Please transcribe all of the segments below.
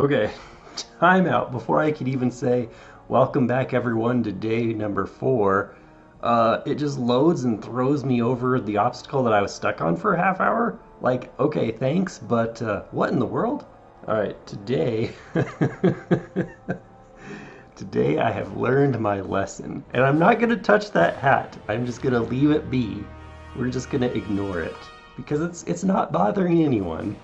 Okay, time out before I could even say welcome back everyone to day number 4. It just loads and throws me over the obstacle that I was stuck on for a half hour. Like, okay, thanks, but what in the world? All right, today today I have learned my lesson, and I'm not going to touch that hat. I'm just going to leave it be. We're just going to ignore it because it's not bothering anyone.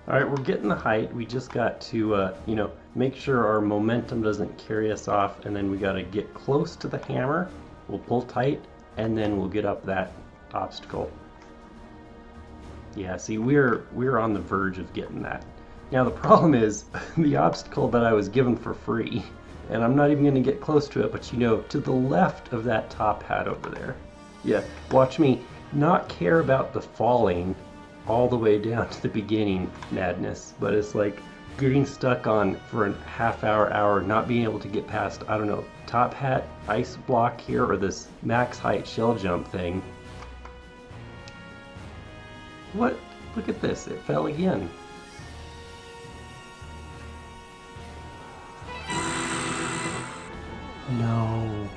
All right, we're getting the height. We just got to, make sure our momentum doesn't carry us off, and then we got to get close to the hammer. We'll pull tight, and then we'll get up that obstacle. Yeah, see, we're on the verge of getting that. Now the problem is the obstacle that I was given for free, and I'm not even going to get close to it, but to the left of that top hat over there. Yeah, watch me not care about the falling all the way down to the beginning madness, but it's like getting stuck on for a half hour, not being able to get past, I don't know, top hat, ice block here, or this max height shell jump thing. What? Look at this, it fell again. No.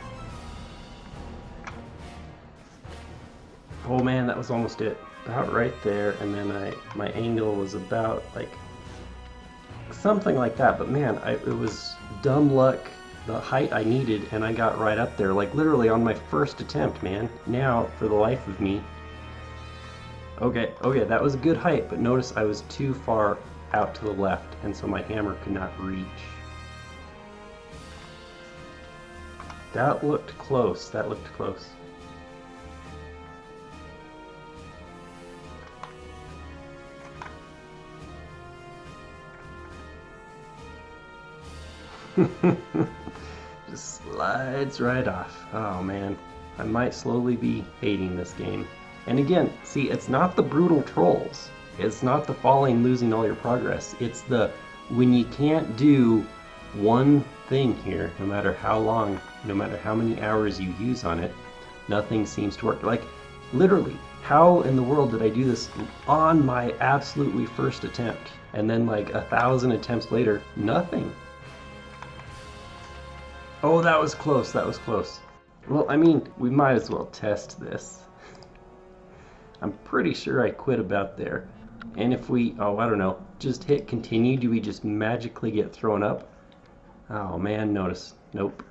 Oh man, that was almost it. About right there, and then my angle was about like something like that, but man, it was dumb luck, the height I needed, and I got right up there, like literally on my first attempt, man. Now, for the life of me, okay, that was a good height, but notice I was too far out to the left, and so my hammer could not reach. That looked close, Just slides right off. Oh man, I might slowly be hating this game. And again, see, it's not the brutal trolls. It's not the falling, losing all your progress. It's the when you can't do one thing here, no matter how long, no matter how many hours you use on it, nothing seems to work. Like, literally, how in the world did I do this on my absolutely first attempt? And then like 1,000 attempts later, nothing. Oh, that was close, Well, I mean, we might as well test this. I'm pretty sure I quit about there. And if we, I don't know, just hit continue, do we just magically get thrown up? Oh man, notice. Nope.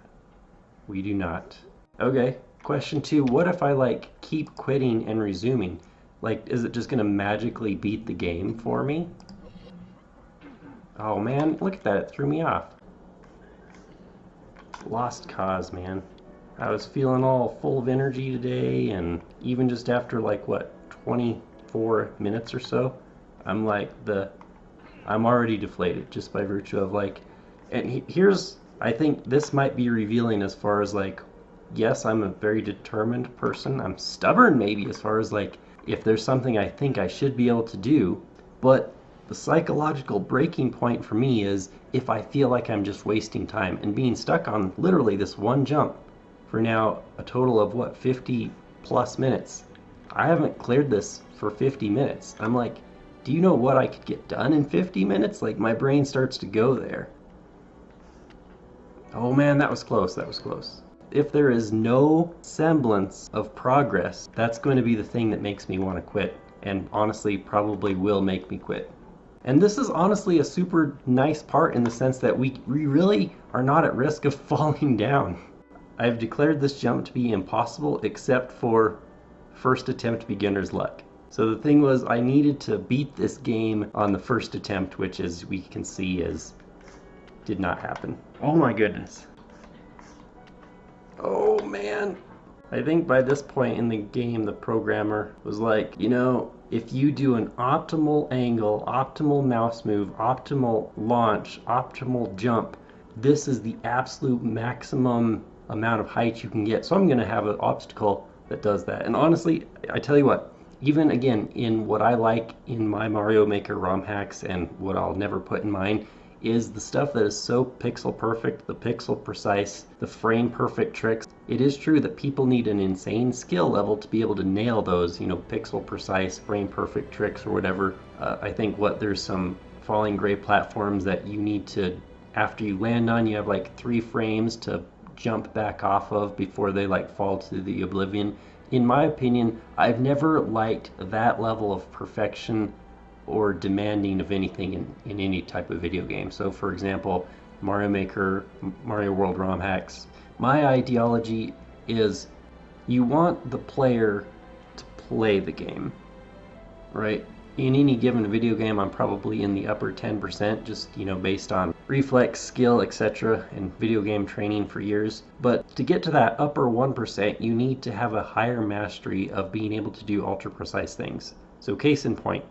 We do not. Okay, question 2. What if I keep quitting and resuming? Like, is it just gonna magically beat the game for me? Oh man, look at that, it threw me off. Lost cause, man. I was feeling all full of energy today, and even just after 24 minutes or so, I'm already deflated just by virtue of and here's, I think this might be revealing as far as yes, I'm a very determined person. I'm stubborn maybe as far as if there's something I think I should be able to do, but the psychological breaking point for me is if I feel like I'm just wasting time and being stuck on literally this one jump for now a total of 50 plus minutes. I haven't cleared this for 50 minutes. I'm like, do you know what I could get done in 50 minutes? Like, my brain starts to go there. Oh man, that was close. If there is no semblance of progress, that's going to be the thing that makes me want to quit, and honestly probably will make me quit. And this is honestly a super nice part in the sense that we really are not at risk of falling down. I've declared this jump to be impossible except for first attempt beginner's luck. So the thing was, I needed to beat this game on the first attempt, which as we can see did not happen. Oh my goodness. Oh man. I think by this point in the game, the programmer was like, if you do an optimal angle, optimal mouse move, optimal launch, optimal jump, this is the absolute maximum amount of height you can get. So I'm going to have an obstacle that does that. And honestly, I tell you what, even again, in what I like in my Mario Maker ROM hacks and what I'll never put in mine, is the stuff that is so pixel perfect, the pixel precise, the frame perfect tricks. It is true that people need an insane skill level to be able to nail those, pixel precise, frame perfect tricks or whatever. I think there's some falling gray platforms that you need to, after you land on, you have like 3 frames to jump back off of before they like fall to the oblivion. In my opinion, I've never liked that level of perfection or demanding of anything in any type of video game. So for example, Mario Maker, Mario World ROM hacks, my ideology is you want the player to play the game, right? In any given video game, I'm probably in the upper 10%, just, based on reflex, skill, etc., and video game training for years. But to get to that upper 1%, you need to have a higher mastery of being able to do ultra precise things. So case in point,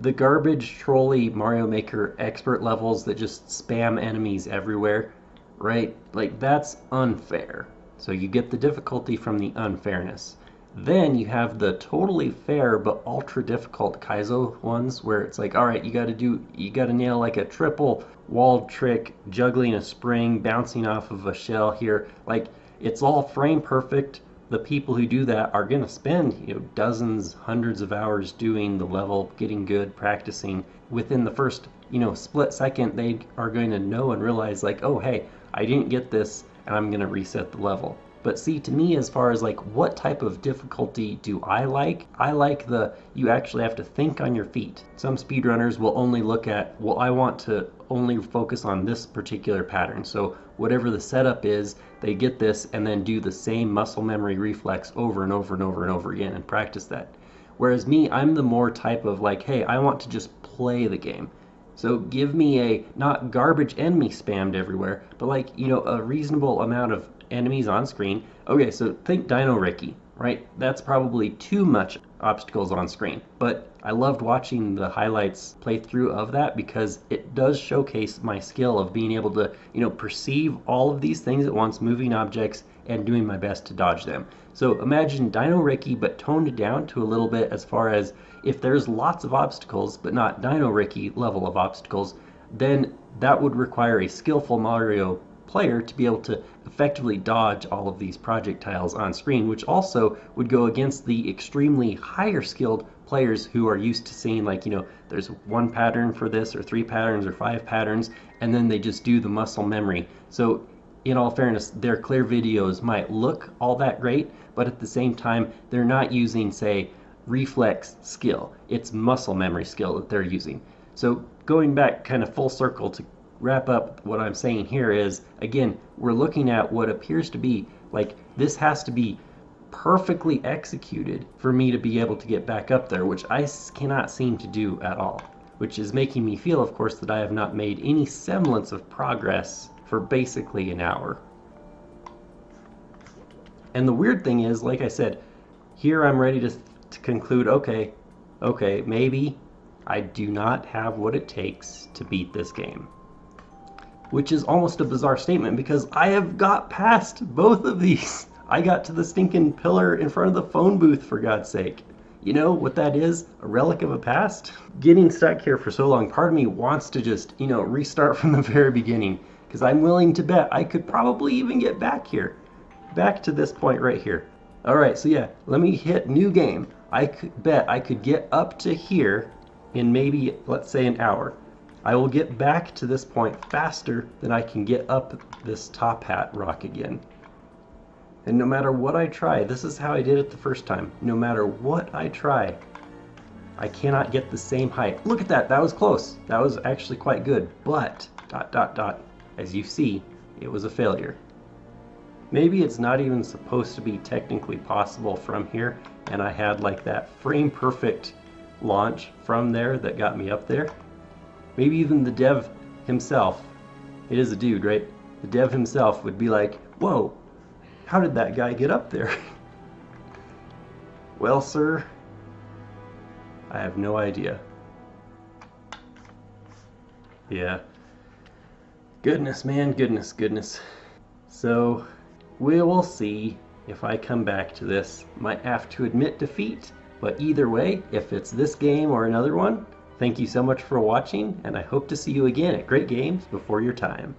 the garbage trolley Mario Maker expert levels that just spam enemies everywhere, right? Like, that's unfair. So you get the difficulty from the unfairness. Then you have the totally fair but ultra difficult Kaizo ones where it's like, all right, you got to nail like a triple wall trick, juggling a spring, bouncing off of a shell here. Like, it's all frame perfect. The people who do that are going to spend, dozens, hundreds of hours doing the level, getting good, practicing. Within the first, split second, they are going to know and realize like, oh, hey, I didn't get this and I'm going to reset the level. But see, to me, as far as like what type of difficulty do I like you actually have to think on your feet. Some speedrunners will only look at, well, I want to only focus on this particular pattern. So whatever the setup is, they get this and then do the same muscle memory reflex over and over and over and over again and practice that. Whereas me, I'm the more type of like, hey, I want to just play the game. So give me a not garbage enemy spammed everywhere, but like, a reasonable amount of enemies on screen. Okay, so think Dino Ricky, right? That's probably too much obstacles on screen. But I loved watching the highlights playthrough of that because it does showcase my skill of being able to, perceive all of these things at once, moving objects, and doing my best to dodge them. So imagine Dino Ricky, but toned down to a little bit as far as if there's lots of obstacles, but not Dino Ricky level of obstacles, then that would require a skillful Mario player to be able to effectively dodge all of these projectiles on screen, which also would go against the extremely higher skilled players who are used to seeing like, there's 1 pattern for this or 3 patterns or 5 patterns, and then they just do the muscle memory. So in all fairness, their clear videos might look all that great, but at the same time, they're not using, say, reflex skill. It's muscle memory skill that they're using. So going back kind of full circle to wrap up what I'm saying here is, again, we're looking at what appears to be like this has to be perfectly executed for me to be able to get back up there, which I cannot seem to do at all, which is making me feel, of course, that I have not made any semblance of progress for basically an hour. And the weird thing is, like I said, here I'm ready to conclude, okay, maybe I do not have what it takes to beat this game. Which is almost a bizarre statement because I have got past both of these. I got to the stinking pillar in front of the phone booth, for God's sake. You know what that is? A relic of a past? Getting stuck here for so long, part of me wants to just, restart from the very beginning. Because I'm willing to bet I could probably even get back here. Back to this point right here. Alright, so yeah, let me hit new game. I could bet I could get up to here in maybe, let's say, an hour. I will get back to this point faster than I can get up this top hat rock again. And no matter what I try, this is how I did it the first time. No matter what I try, I cannot get the same height. Look at that, that was close. That was actually quite good, but, ... as you see, it was a failure. Maybe it's not even supposed to be technically possible from here, and I had like that frame perfect launch from there that got me up there. Maybe even the dev himself, it is a dude, right? The dev himself would be like, whoa, how did that guy get up there? Well, sir, I have no idea. Yeah. Goodness, man, goodness. So, we will see if I come back to this. Might have to admit defeat, but either way, if it's this game or another one, Thank you so much for watching, and I hope to see you again at Great Games Before Your Time.